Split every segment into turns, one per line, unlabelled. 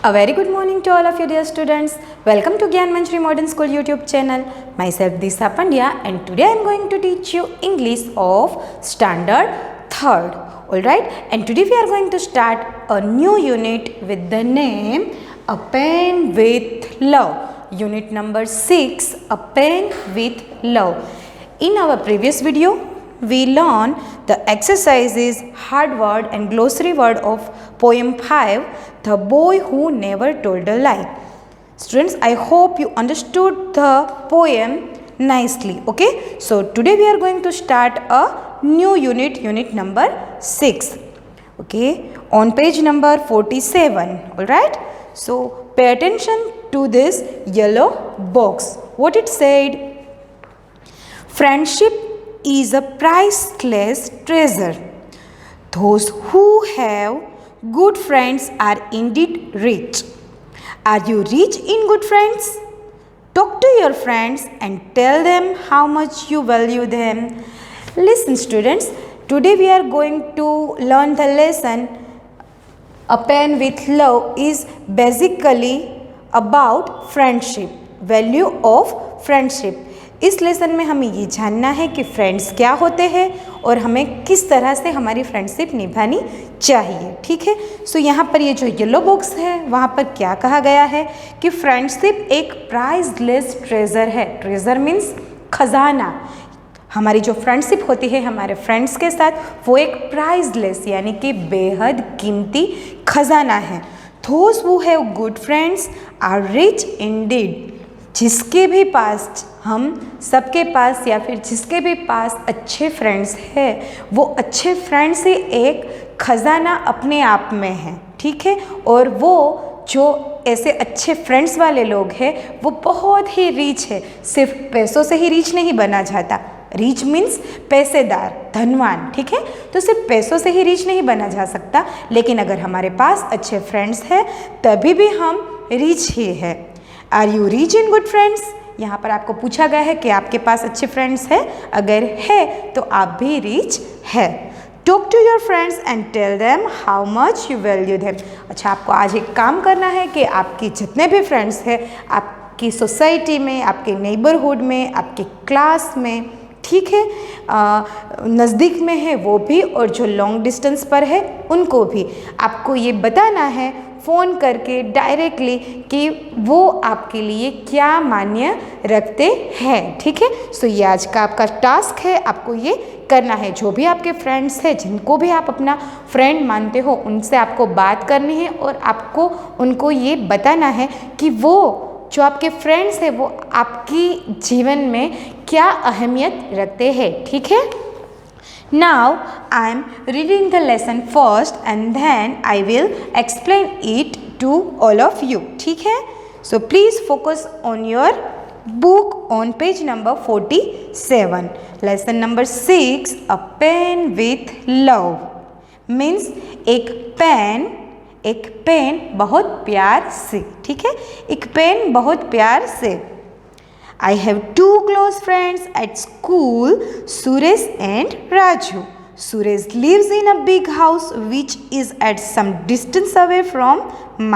A very good morning to all of you dear students. Welcome to Gyan Manjari Modern School YouTube channel. Myself Disha Pandya and today I am going to teach you English of Standard 3rd. Alright, and today we are going to start a new unit with the name A Pen with Love. Unit number 6, A Pen with Love. In our previous video, we learned the exercises, hard word and glossary word of poem 5, The Boy Who Never Told a Lie. Students, I hope you understood the poem nicely. Okay, so today we are going to start a new unit, unit number 6. Okay, on page number 47. Alright, so pay attention to this yellow box. What it said: friendship is a priceless treasure. Those who have good friends are indeed rich. Are you rich in good friends? Talk to your friends and tell them how much you value them. Listen students, today we are going to learn the lesson A Pen with Love is basically about friendship, value of friendship. इस lesson में हमें ये जानना है कि friends क्या होते हैं और हमें किस तरह से हमारी फ्रेंडशिप निभानी चाहिए. ठीक है, सो यहाँ पर ये जो येलो बॉक्स है वहाँ पर क्या कहा गया है कि फ्रेंडशिप एक प्राइसलेस ट्रेजर है. ट्रेजर मीन्स खजाना. हमारी जो फ्रेंडशिप होती है हमारे फ्रेंड्स के साथ वो एक प्राइसलेस यानी कि बेहद कीमती खजाना है. Those who have good friends are rich indeed. जिसके भी पास, हम सबके पास या फिर जिसके भी पास अच्छे फ्रेंड्स हैं वो अच्छे फ्रेंड्स ही एक खजाना अपने आप में है. ठीक है, और वो जो ऐसे अच्छे फ्रेंड्स वाले लोग हैं वो बहुत ही रिच है. सिर्फ पैसों से ही रिच नहीं बना जाता. रिच मीन्स पैसेदार, धनवान. ठीक है, तो सिर्फ पैसों से ही रिच नहीं बना जा सकता, लेकिन अगर हमारे पास अच्छे फ्रेंड्स हैं तभी भी हम रिच ही है. Are you rich in good friends? यहाँ पर आपको पूछा गया है कि आपके पास अच्छे फ्रेंड्स हैं. अगर है तो आप भी रिच है. Talk to your friends and tell them how much you value them. अच्छा, आपको आज एक काम करना है कि आपके जितने भी फ्रेंड्स हैं आपकी सोसाइटी में, आपके नेबरहुड में, आपके क्लास में, ठीक है, नज़दीक में है वो भी और जो लॉन्ग डिस्टेंस पर है उनको भी आपको ये बताना है फ़ोन करके डायरेक्टली कि वो आपके लिए क्या मान्य रखते हैं. ठीक है, सो ये आज का आपका टास्क है. आपको ये करना है. जो भी आपके फ्रेंड्स हैं, जिनको भी आप अपना फ्रेंड मानते हो, उनसे आपको बात करनी है और आपको उनको ये बताना है कि वो जो आपके फ्रेंड्स हैं वो आपकी जीवन में क्या अहमियत रखते हैं. ठीक है. Now I am reading the lesson first and then I will explain it to all of you. ठीक है, so please focus on your book on page number 47. Lesson number 6, A Pen with Love means एक pen बहुत प्यार से. ठीक है, एक pen बहुत प्यार से. I have two close friends at school, Suresh and Raju. Suresh lives in a big house which is at some distance away from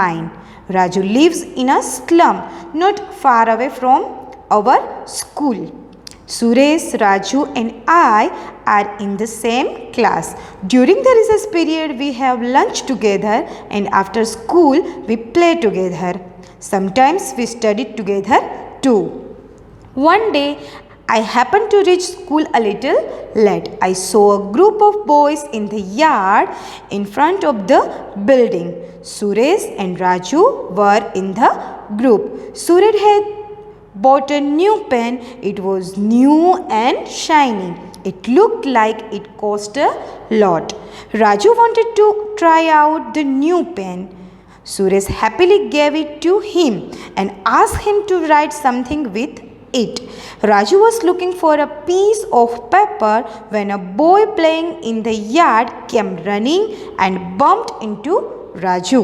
mine. Raju lives in a slum not far away from our school. Suresh, Raju and I are in the same class. During the recess period we have lunch together and after school we play together. Sometimes we study together too. One day I happened to reach school a little late. I saw a group of boys in the yard in front of the building. Suresh and Raju were in the group. Suresh had bought a new pen. It was new and shiny. It looked like it cost a lot. Raju wanted to try out the new pen. Suresh happily gave it to him and asked him to write something with it. Raju was looking for a piece of paper when a boy playing in the yard came running and bumped into Raju.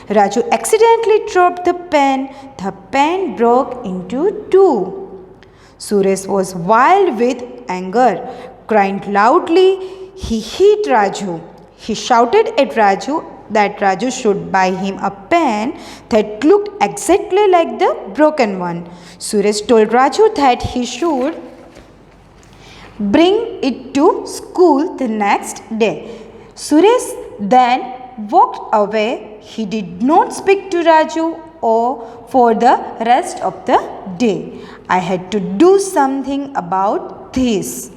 Raju accidentally dropped the pen. The pen broke into two. Suresh was wild with anger. Crying loudly, he hit Raju. He shouted at Raju that Raju should buy him a pen that looked exactly like the broken one. Suresh told Raju that he should bring it to school the next day. Suresh then walked away. He did not speak to Raju or for the rest of the day. I had to do something about this.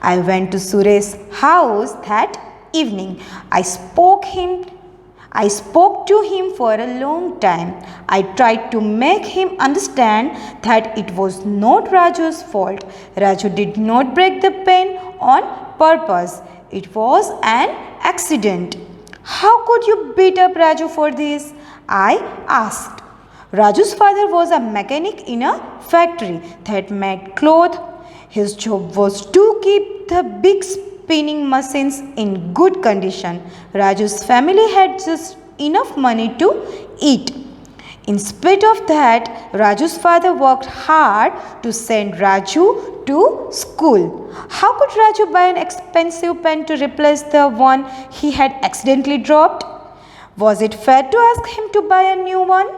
I went to Suresh's house that evening. I spoke to him for a long time. I tried to make him understand that it was not Raju's fault. Raju did not break the pen on purpose. It was an accident. How could you beat up Raju for this? I asked. Raju's father was a mechanic in a factory that made cloth. His job was to keep the big spinning machines in good condition. Raju's family had just enough money to eat. In spite of that, Raju's father worked hard to send Raju to school. How could Raju buy an expensive pen to replace the one he had accidentally dropped? Was it fair to ask him to buy a new one?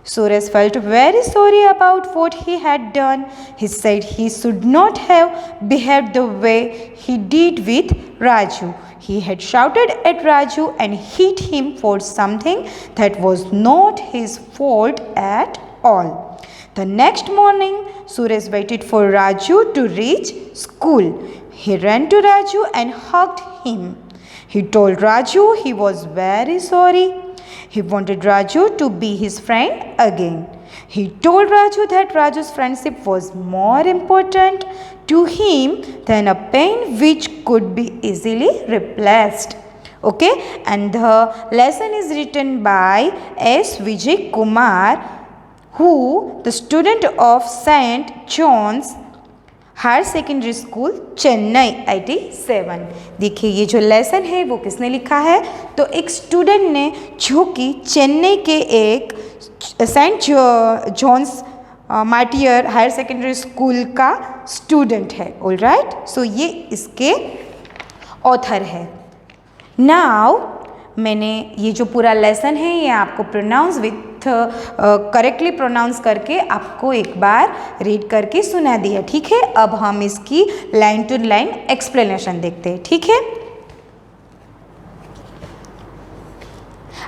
Suresh felt very sorry about what he had done. He said he should not have behaved the way he did with Raju. He had shouted at Raju and hit him for something that was not his fault at all. The next morning, Suresh waited for Raju to reach school. He ran to Raju and hugged him. He told Raju he was very sorry. He wanted Raju to be his friend again. He told Raju that Raju's friendship was more important to him than a pen which could be easily replaced. Okay, and the lesson is written by S. Vijay Kumar, who the student of St. John's higher secondary school Chennai 87। देखिए ये जो lesson है वो किसने लिखा है, तो एक स्टूडेंट ने जो कि चेन्नई के एक saint John's martyr higher secondary school का स्टूडेंट है। ऑल राइट, सो ये इसके ऑथर है। नाउ मैंने ये जो पूरा लेसन है ये आपको प्रोनाउंस विथ करेक्टली प्रोनाउंस करके आपको एक बार रीड करके सुना दिया। ठीक है, अब हम इसकी लाइन टू लाइन एक्सप्लेनेशन देखते हैं। ठीक है,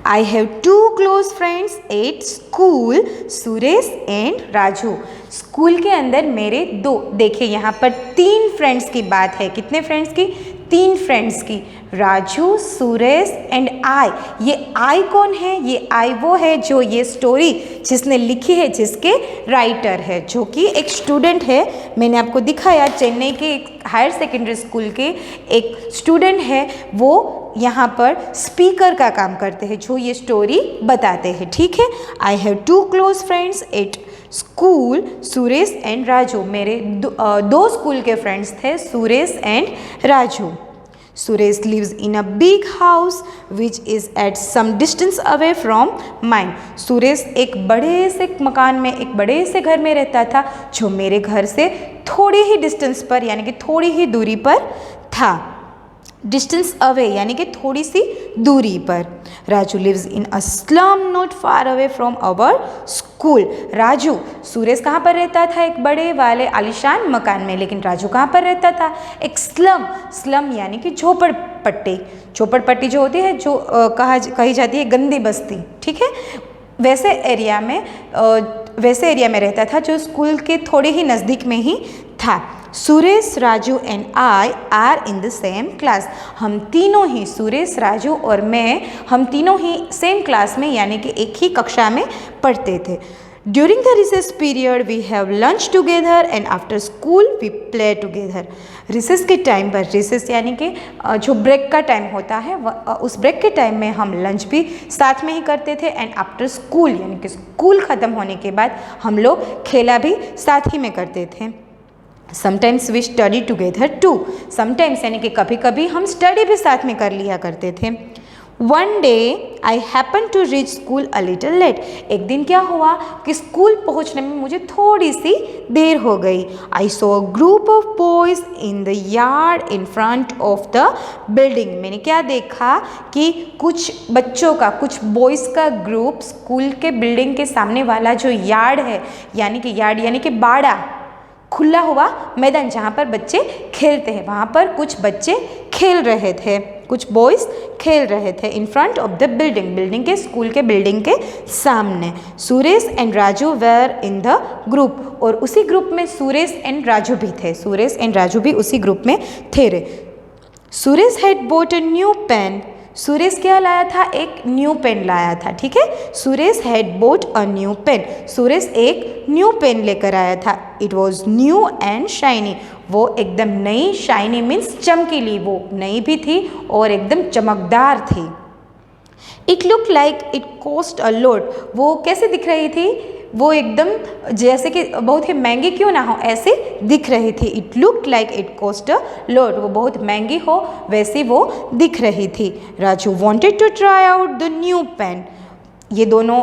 I have two close friends at school, Suresh and Raju. School के अंदर मेरे दो, देखिए यहाँ पर 3 फ्रेंड्स की बात है। कितने फ्रेंड्स की? 3 फ्रेंड्स की, राजू, सुरेश एंड आई। ये आई कौन है? ये आई वो है जो ये स्टोरी जिसने लिखी है, जिसके राइटर है, जो कि एक स्टूडेंट है। मैंने आपको दिखाया चेन्नई के एक हायर सेकेंडरी स्कूल के एक स्टूडेंट है, वो यहाँ पर स्पीकर का काम करते हैं, जो ये स्टोरी बताते हैं। ठीक है, I have 2 close friends at school, Suresh and Raju. मेरे दो स्कूल के फ्रेंड्स थे, Suresh and Raju. Suresh lives in a big house which is at some distance away from mine. Suresh एक बड़े से मकान में, एक बड़े से घर में रहता था, जो मेरे घर से थोड़ी ही डिस्टेंस पर, यानी कि थोड़ी ही दूरी पर था। डिस्टेंस अवे यानी कि थोड़ी सी दूरी पर। Raju lives in a slum not far away from our school. Raju, Suresh कहाँ पर रहता था? एक बड़े वाले आलिशान मकान में, लेकिन राजू कहाँ पर रहता था? एक स्लम, स्लम यानी कि झोपड़पट्टी। झोपड़पट्टी जो होती है, जो कही जाती है गंदी बस्ती। ठीक है, वैसे एरिया में रहता था, जो स्कूल के थोड़े ही नज़दीक में ही था। Suresh, Raju and I are in the same class. हम तीनों ही, सुरेश, राजू और मैं, हम तीनों ही सेम क्लास में यानी कि एक ही कक्षा में पढ़ते थे। During the recess period we have lunch together and after school we play together. Recess के टाइम पर, रिसेस यानी कि जो ब्रेक का टाइम होता है, उस ब्रेक के टाइम में हम लंच भी साथ में ही करते थे। एंड आफ्टर स्कूल यानी कि स्कूल ख़त्म होने के बाद हम लोग खेला भी साथ ही में करते थे। Sometimes we study together too. Sometimes यानी कि कभी कभी हम स्टडी भी साथ में कर लिया करते थे। One day I happen to reach school a little late. एक दिन क्या हुआ कि स्कूल पहुंचने में मुझे थोड़ी सी देर हो गई। I saw a group of boys in the yard in front of the building. मैंने क्या देखा कि कुछ बच्चों का, कुछ बॉयज़ का ग्रुप स्कूल के बिल्डिंग के सामने वाला जो यार्ड है, यानी कि बाड़ा, खुला हुआ मैदान जहाँ पर बच्चे खेलते हैं, वहाँ पर कुछ बच्चे खेल रहे थे, कुछ बॉयज़ खेल रहे थे in front of the building के, स्कूल के बिल्डिंग के सामने। Suresh and Raju were in the group, और उसी ग्रुप में सुरेश एंड राजू भी थे, सुरेश एंड राजू भी उसी ग्रुप में थे रे। Suresh had bought a new pen. Suresh क्या लाया था? एक न्यू पेन लाया था, ठीक है। Suresh had bought a new pen. Suresh एक न्यू पेन लेकर आया था। It was new and shiny. वो एकदम नई, शाइनी मीन्स चमकीली, वो नई भी थी और एकदम चमकदार थी। It look like it cost a lot. वो कैसे दिख रही थी? वो एकदम जैसे कि बहुत ही महंगी क्यों ना हो, ऐसे दिख रही थी। It look like it cost a lot. वो बहुत महंगी हो वैसी वो दिख रही थी। Raju wanted to try out the new pen. ये दोनों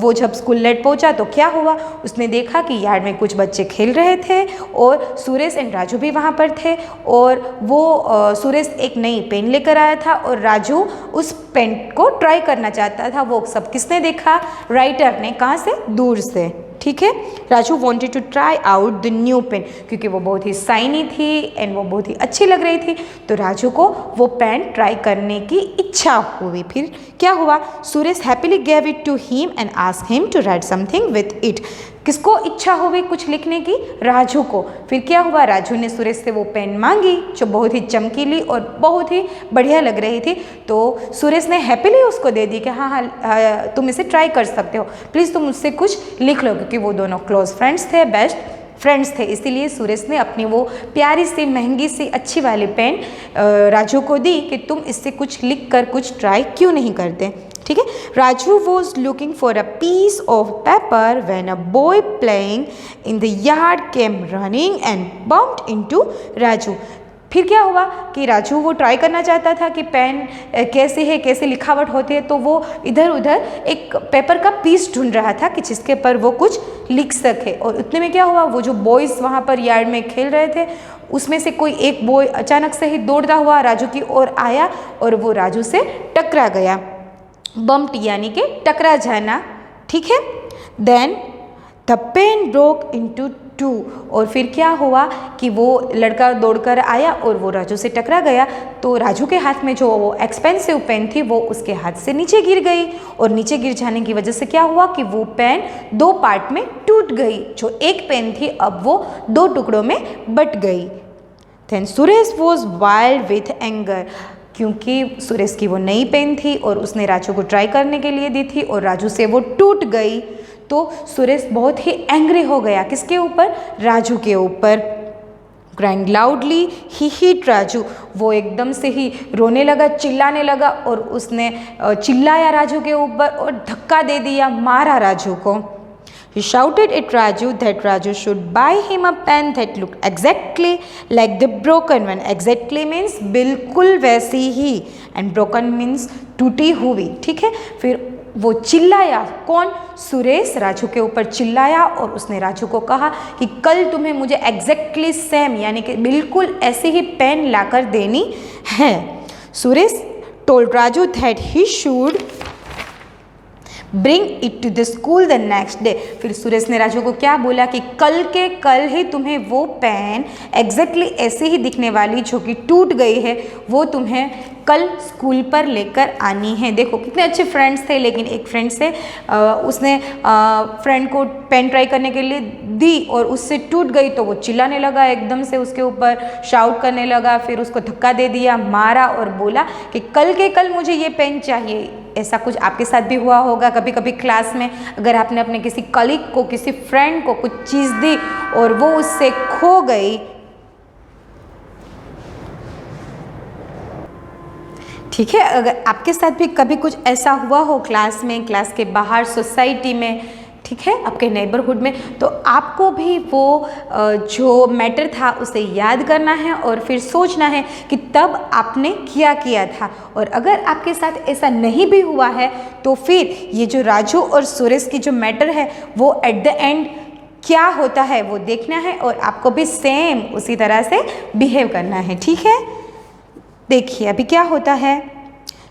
वो जब स्कूल लेट पहुंचा तो क्या हुआ, उसने देखा कि यार्ड में कुछ बच्चे खेल रहे थे और सुरेश एंड राजू भी वहाँ पर थे, और वो सुरेश एक नई पेन लेकर आया था और राजू उस पेन को ट्राई करना चाहता था। वो सब किसने देखा? राइटर ने। कहाँ से? दूर से, ठीक है। Raju wanted to try out the new pen, क्योंकि वो बहुत ही शाइनी थी एंड वो बहुत ही अच्छी लग रही थी, तो राजू को वो पेन ट्राई करने की इच्छा हुई। फिर क्या हुआ? Suresh happily gave it to him and asked him to write something with it. किसको इच्छा हो गई कुछ लिखने की? राजू को। फिर क्या हुआ? राजू ने सुरेश से वो पेन मांगी जो बहुत ही चमकीली और बहुत ही बढ़िया लग रही थी, तो सुरेश ने हैप्पीली उसको दे दी कि हाँ, तुम इसे ट्राई कर सकते हो, प्लीज़ तुम मुझसे कुछ लिख लो, क्योंकि वो दोनों क्लोज फ्रेंड्स थे, बेस्ट फ्रेंड्स थे। इसीलिए सुरेश ने अपनी वो प्यारी सी, महंगी सी, अच्छी वाली पेन राजू को दी कि तुम इससे कुछ लिख कर कुछ ट्राई क्यों नहीं करते, ठीक है। Raju was looking for a piece of paper when a boy playing in the yard came running and bumped into Raju. फिर क्या हुआ कि राजू वो ट्राई करना चाहता था कि पेन कैसे है, कैसे लिखावट होती है, तो वो इधर उधर एक पेपर का पीस ढूंढ रहा था कि जिसके पर वो कुछ लिख सके। और उतने में क्या हुआ, वो जो बॉयज़ वहाँ पर यार्ड में खेल रहे थे उसमें से कोई एक बॉय अचानक से ही दौड़ता हुआ राजू की ओर आया और वो राजू से टकरा गया। बम्प्ड यानी कि टकरा जाना, ठीक है। Then the pen broke into two. और फिर क्या हुआ कि वो लड़का दौड़कर आया और वो राजू से टकरा गया, तो राजू के हाथ में जो वो एक्सपेंसिव पेन थी वो उसके हाथ से नीचे गिर गई, और नीचे गिर जाने की वजह से क्या हुआ कि वो पेन दो पार्ट में टूट गई। जो एक पेन थी अब वो दो टुकड़ों में बट गई। Then Suresh was wild with anger. क्योंकि सुरेश की वो नई पेन थी और उसने राजू को ट्राई करने के लिए दी थी और राजू से वो टूट गई, तो सुरेश बहुत ही एंग्री हो गया। किसके ऊपर? राजू के ऊपर। क्राइंग लाउडली ही हिट राजू। वो एकदम से ही रोने लगा, चिल्लाने लगा, और उसने चिल्लाया राजू के ऊपर और धक्का दे दिया, मारा राजू को। He shouted at Raju that Raju should buy him a pen that looked exactly like the broken one. Exactly means बिल्कुल वैसी ही, and broken means टूटी हुई, ठीक है। फिर वो चिल्लाया, कौन? सुरेश राजू के ऊपर चिल्लाया और उसने राजू को कहा कि कल तुम्हें मुझे एग्जैक्टली सेम यानी कि बिल्कुल ऐसी ही पेन लाकर देनी है। Suresh told Raju that he should bring it to the school the next day. फिर सुरेश ने राजू को क्या बोला कि कल के कल ही तुम्हें वो पेन एग्जैक्टली ऐसे ही दिखने वाली जो कि टूट गई है वो तुम्हें कल स्कूल पर लेकर आनी है। देखो कितने अच्छे फ्रेंड्स थे, लेकिन एक फ्रेंड से उसने फ्रेंड को पेन ट्राई करने के लिए दी और उससे टूट गई, तो वो चिल्लाने लगा, एकदम से उसके ऊपर शाउट करने लगा, फिर उसको धक्का दे दिया, मारा और बोला कि कल के कल मुझे ये पेन चाहिए। ऐसा कुछ आपके साथ भी हुआ होगा कभी कभी क्लास में, अगर आपने अपने किसी कलीग को, किसी फ्रेंड को कुछ चीज़ दी और वो उससे खो गई, ठीक है। अगर आपके साथ भी कभी कुछ ऐसा हुआ हो क्लास में, क्लास के बाहर, सोसाइटी में, ठीक ठीक है, आपके नेबरहुड में। तो आपको भी वो जो मैटर था उसे याद करना है और फिर सोचना है कि तब आपने किया था। और अगर आपके साथ ऐसा नहीं भी हुआ है तो फिर ये जो राजू और सुरेश की जो मैटर है वो एट द एंड क्या होता है वो देखना है और आपको भी सेम उसी तरह से बिहेव करना है। ठीक है, देखिए अभी क्या होता है।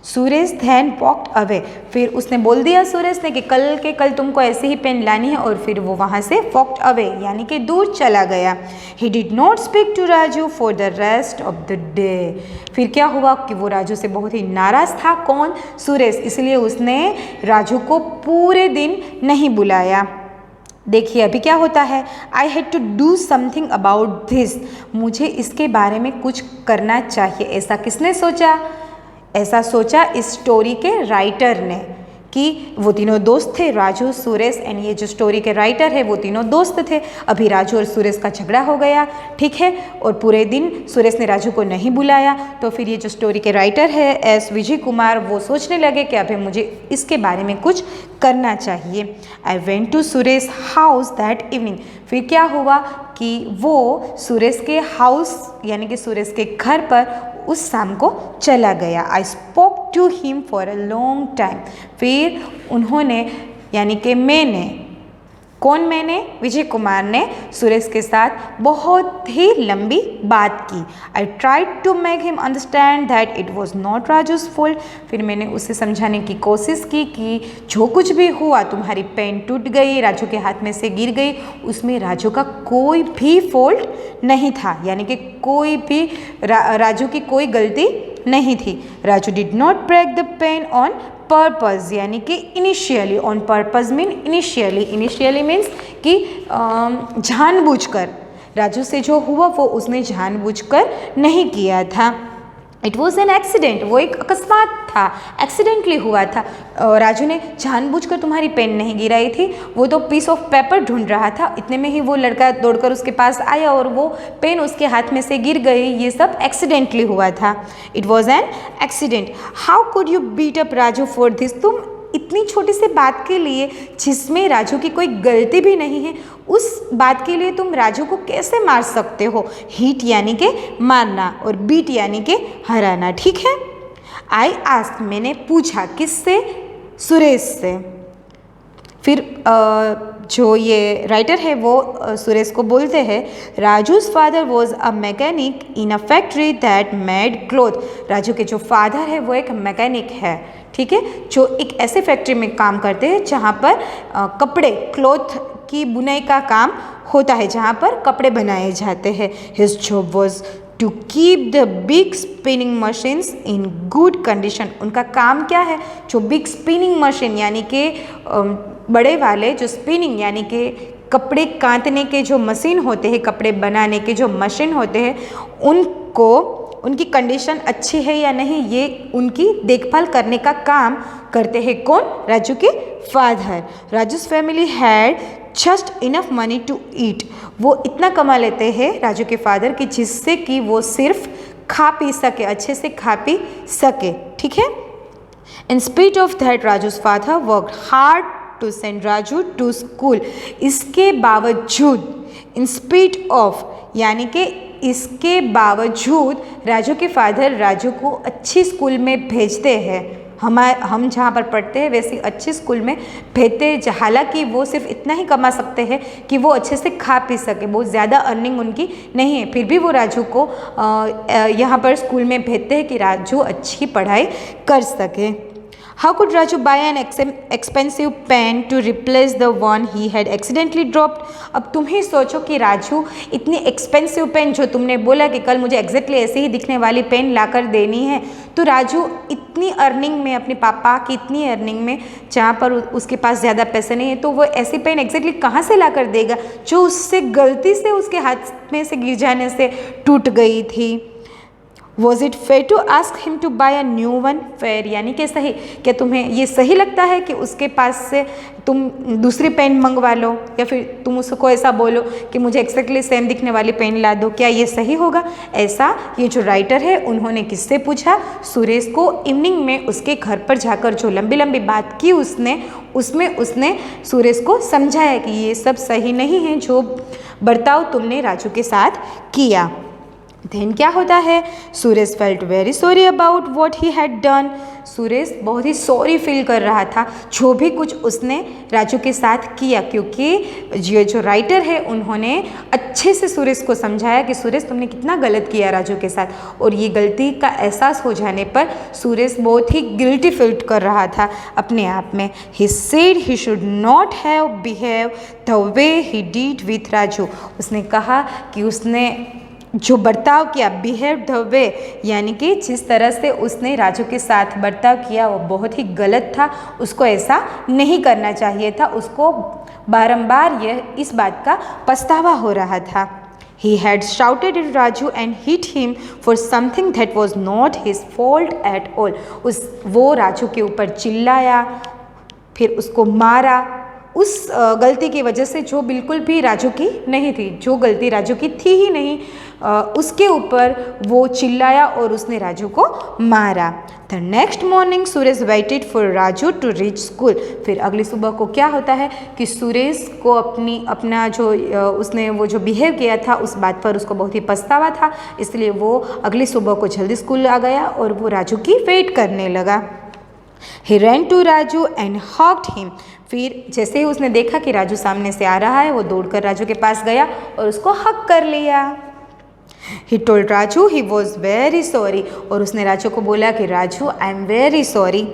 सुरेश धैन वॉक्ड अवे, फिर उसने बोल दिया सुरेश ने कि कल के कल तुमको ऐसे ही पेन लानी है, और फिर वो वहाँ से वॉक्ड अवे यानी कि दूर चला गया। He did not speak to Raju for the rest of the day, फिर क्या हुआ कि वो राजू से बहुत ही नाराज़ था। कौन? सुरेश, इसलिए उसने राजू को पूरे दिन नहीं बुलाया। देखिए अभी क्या होता है। I had to do something about this, मुझे इसके बारे में कुछ करना चाहिए। ऐसा किसने सोचा? ऐसा सोचा इस स्टोरी के राइटर ने कि वो तीनों दोस्त थे, राजू, सुरेश एंड ये जो स्टोरी के राइटर है वो तीनों दोस्त थे। अभी राजू और सुरेश का झगड़ा हो गया, ठीक है, और पूरे दिन सुरेश ने राजू को नहीं बुलाया। तो फिर ये जो स्टोरी के राइटर है एस विजय कुमार, वो सोचने लगे कि अभी मुझे इसके बारे में कुछ करना चाहिए। I went to Suresh house that evening, फिर क्या हुआ कि वो सुरेश के हाउस यानी कि सुरेश के घर पर उस शाम को चला गया। I spoke to him for a long time, फिर उन्होंने यानी कि मैंने विजय कुमार ने सुरेश के साथ बहुत ही लंबी बात की। I tried to make him understand that it was not Raju's fault, फिर मैंने उसे समझाने की कोशिश की कि जो कुछ भी हुआ, तुम्हारी पेन टूट गई, राजू के हाथ में से गिर गई, उसमें राजू का कोई भी फॉल्ट नहीं था, यानी कि कोई भी राजू की कोई गलती नहीं थी। Raju did not break the pen on purpose, यानी कि initially, on purpose mean initially means कि जानबूझकर। राजू से जो हुआ वो उसने जानबूझकर नहीं किया था। इट वॉज एन एक्सीडेंट, वो एक अकस्मात था, एक्सीडेंटली हुआ था। राजू ने जानबूझकर तुम्हारी पेन नहीं गिराई थी, वो तो पीस ऑफ पेपर ढूंढ रहा था, इतने में ही वो लड़का दौड़कर उसके पास आया और वो पेन उसके हाथ में से गिर गई। ये सब एक्सीडेंटली हुआ था। It was an accident. How could you beat up Raju for this, तुम इतनी छोटी सी बात के लिए जिसमें राजू की कोई गलती भी नहीं है, उस बात के लिए तुम राजू को कैसे मार सकते हो? हीट यानी कि मारना और बीट यानी कि हराना, ठीक है। आई आस्क, मैंने पूछा, किससे? सुरेश से। फिर जो ये राइटर है वो सुरेश को बोलते हैं, Raju's father was a mechanic in a factory that made cloth, Raju के जो फादर है वो एक मैकेनिक है, ठीक है, जो एक ऐसे फैक्ट्री में काम करते हैं जहाँ पर कपड़े, क्लॉथ की बुनाई का काम होता है, जहाँ पर कपड़े बनाए जाते हैं। His job was to keep the big spinning machines in good condition, उनका काम क्या है? जो बिग स्पिनिंग मशीन यानी कि बड़े वाले जो स्पिनिंग यानी कि कपड़े काटने के जो मशीन होते हैं, कपड़े बनाने के जो मशीन होते हैं, उनको उनकी कंडीशन अच्छी है या नहीं, ये उनकी देखभाल करने का काम करते हैं। कौन? राजू के father. Raju's family had just enough money to eat, वो इतना कमा लेते हैं राजू के फादर कि जिससे कि वो सिर्फ खा पी सके, अच्छे से खा पी सके, ठीक है। In spite of that Raju's father worked hard to send Raju to school, इसके बावजूद, इन स्पीट ऑफ यानी कि इसके बावजूद राजू के फादर राजू को अच्छी स्कूल में भेजते हैं। हम जहाँ पर पढ़ते हैं वैसी अच्छी स्कूल में भेजते हैं, हालांकि वो सिर्फ इतना ही कमा सकते हैं कि वो अच्छे से खा पी सके, बहुत ज़्यादा अर्निंग उनकी नहीं है, फिर भी वो राजू को यहाँ पर स्कूल में भेजते हैं कि राजू अच्छी पढ़ाई कर सके। How could Raju buy an expensive pen to replace the one he had accidentally dropped? अब तुम ही सोचो कि राजू इतनी एक्सपेंसिव पेन, जो तुमने बोला कि कल मुझे एग्जैक्टली ऐसे ही दिखने वाली पेन लाकर देनी है, तो राजू इतनी अर्निंग में, अपने पापा की इतनी अर्निंग में, जहाँ पर उसके पास ज़्यादा पैसे नहीं है, तो वो ऐसी पेन एग्जैक्टली कहाँ से लाकर देगा जो उससे गलती से उसके हाथ में से गिर जाने से टूट गई थी। Was it fair to ask him to buy a new one? Fair यानी कि सही। क्या तुम्हें ये सही लगता है कि उसके पास से तुम दूसरी पेन मंगवा लो, या फिर तुम उसको ऐसा बोलो कि मुझे एक्जैक्टली सेम दिखने वाली पेन ला दो? क्या ये सही होगा? ऐसा ये जो राइटर है उन्होंने किससे पूछा? सुरेश को। इवनिंग में उसके घर पर जाकर जो लंबी लंबी बात की उसमें उसने सुरेश को समझाया कि ये सब सही नहीं है जो बर्ताव तुमने राजू के साथ किया। देन क्या होता है? Suresh felt very sorry about what he had done. Suresh बहुत ही सॉरी फील कर रहा था जो भी कुछ उसने राजू के साथ किया, क्योंकि ये जो राइटर है उन्होंने अच्छे से सुरेश को समझाया कि सुरेश तुमने कितना गलत किया राजू के साथ, और ये गलती का एहसास हो जाने पर सुरेश बहुत ही गिल्टी फील कर रहा था अपने आप में। He said he should not have behave the way he did with Raju. उसने कहा कि उसने जो बर्ताव किया, बिहेव द वे यानी कि जिस तरह से उसने राजू के साथ बर्ताव किया वो बहुत ही गलत था, उसको ऐसा नहीं करना चाहिए था। उसको बारंबार इस बात का पछतावा हो रहा था। He had shouted at Raju and hit him for something that was not his fault at all. वो राजू के ऊपर चिल्लाया, फिर उसको मारा उस गलती की वजह से जो बिल्कुल भी राजू की नहीं थी, जो गलती राजू की थी ही नहीं, उसके ऊपर वो चिल्लाया और उसने राजू को मारा। The next morning Suresh waited for Raju to reach school. फिर अगली सुबह को क्या होता है कि सुरेश को अपना जो उसने वो जो बिहेव किया था उस बात पर उसको बहुत ही पछतावा था, इसलिए वो अगली सुबह को जल्दी स्कूल आ गया और वो राजू की वेट करने लगा। He ran to Raju and hugged him. फिर जैसे ही उसने देखा कि राजू सामने से आ रहा है वो दौड़कर राजू के पास गया और उसको हक कर लिया। He told Raju he was very sorry. और उसने राजू को बोला कि Raju I am very sorry.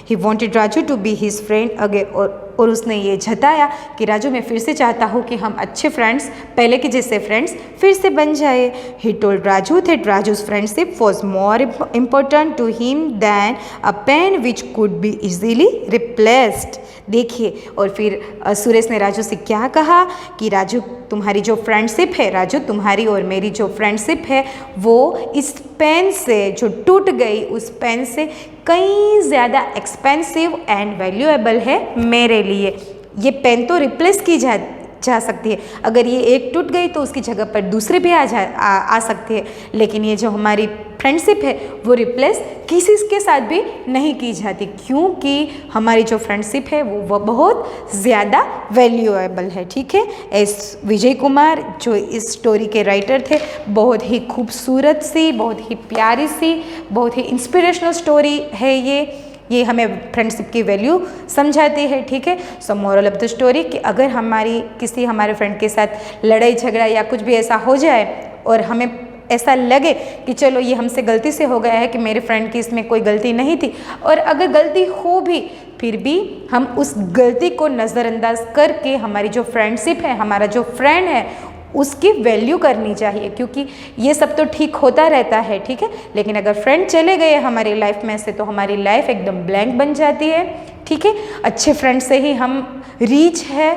He wanted Raju to be his friend again. और उसने ये जताया कि राजू मैं फिर से चाहता हूँ कि हम अच्छे फ्रेंड्स, पहले के जैसे फ्रेंड्स फिर से बन जाए। He told Raju that राजू's friendship was more important to him than a pen which could be easily replaced. देखिए, और फिर सुरेश ने राजू से क्या कहा कि राजू तुम्हारी जो फ्रेंडशिप है, राजू तुम्हारी और मेरी जो फ्रेंडशिप है वो इस पेन से जो टूट गई उस पेन से कई ज़्यादा एक्सपेंसिव एंड वैल्यूएबल है मेरे लिए। ये पेन तो रिप्लेस की जा सकती है, अगर ये एक टूट गई तो उसकी जगह पर दूसरी भी आ सकती है, लेकिन ये जो हमारी फ्रेंडशिप है वो रिप्लेस किसी के साथ भी नहीं की जाती, क्योंकि हमारी जो फ्रेंडशिप है वो बहुत ज़्यादा वैल्यूएबल है। ठीक है, एस विजय कुमार जो इस स्टोरी के राइटर थे, बहुत ही खूबसूरत सी, बहुत ही प्यारी सी, बहुत ही इंस्पिरेशनल स्टोरी है ये हमें फ्रेंडशिप की वैल्यू समझाती है। ठीक है, सो मोरल ऑफ द स्टोरी कि अगर हमारे फ्रेंड के साथ लड़ाई झगड़ा या कुछ भी ऐसा हो जाए और हमें ऐसा लगे कि चलो ये हमसे गलती से हो गया है, कि मेरे फ्रेंड की इसमें कोई गलती नहीं थी, और अगर गलती हो भी फिर भी हम उस गलती को नज़रअंदाज करके हमारी जो फ्रेंडशिप है, हमारा जो फ्रेंड है उसकी वैल्यू करनी चाहिए, क्योंकि ये सब तो ठीक होता रहता है। ठीक है, लेकिन अगर फ्रेंड चले गए हमारी लाइफ में से तो हमारी लाइफ एकदम ब्लैंक बन जाती है। ठीक है, अच्छे फ्रेंड से ही हम रीच है,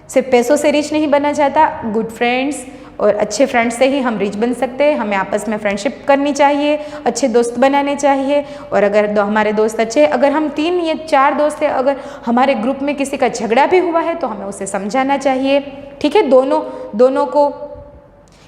सिर्फ पैसों से रीच नहीं बना जाता। गुड फ्रेंड्स और अच्छे फ्रेंड्स से ही हम रिच बन सकते हैं। हमें आपस में फ्रेंडशिप करनी चाहिए, अच्छे दोस्त बनाने चाहिए, और अगर हमारे दोस्त अच्छे, अगर हम 3 या 4 दोस्त हैं, अगर हमारे ग्रुप में किसी का झगड़ा भी हुआ है तो हमें उसे समझाना चाहिए। ठीक है, दोनों को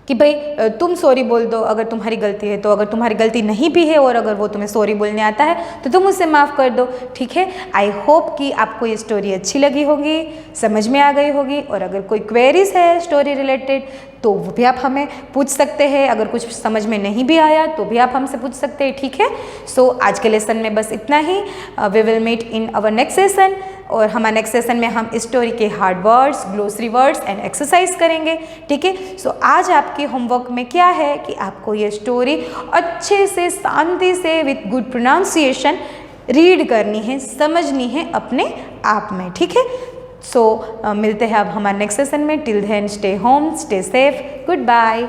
कि भाई तुम सॉरी बोल दो अगर तुम्हारी गलती है, तो अगर तुम्हारी गलती नहीं भी है और अगर वो तुम्हें सॉरी बोलने आता है तो तुम उसे माफ़ कर दो। ठीक है, आई होप कि आपको ये स्टोरी अच्छी लगी होगी, समझ में आ गई होगी, और अगर कोई क्वेरीज है स्टोरी रिलेटेड तो वो भी आप हमें पूछ सकते हैं। अगर कुछ समझ में नहीं भी आया तो भी आप हमसे पूछ सकते हैं। ठीक है, सो आज के लेसन में बस इतना ही। We will meet in our next session, और हमारे नेक्स्ट सेशन में हम इस स्टोरी के hard words, glossary words and exercise करेंगे। ठीक है, सो आज आपके होमवर्क में क्या है कि आपको ये स्टोरी अच्छे से, शांति से, विथ गुड प्रोनाउंसिएशन रीड करनी है, समझनी है अपने आप में। ठीक है, सो मिलते हैं अब हमारे नेक्स्ट सेशन में। Till then stay home, stay safe, good bye.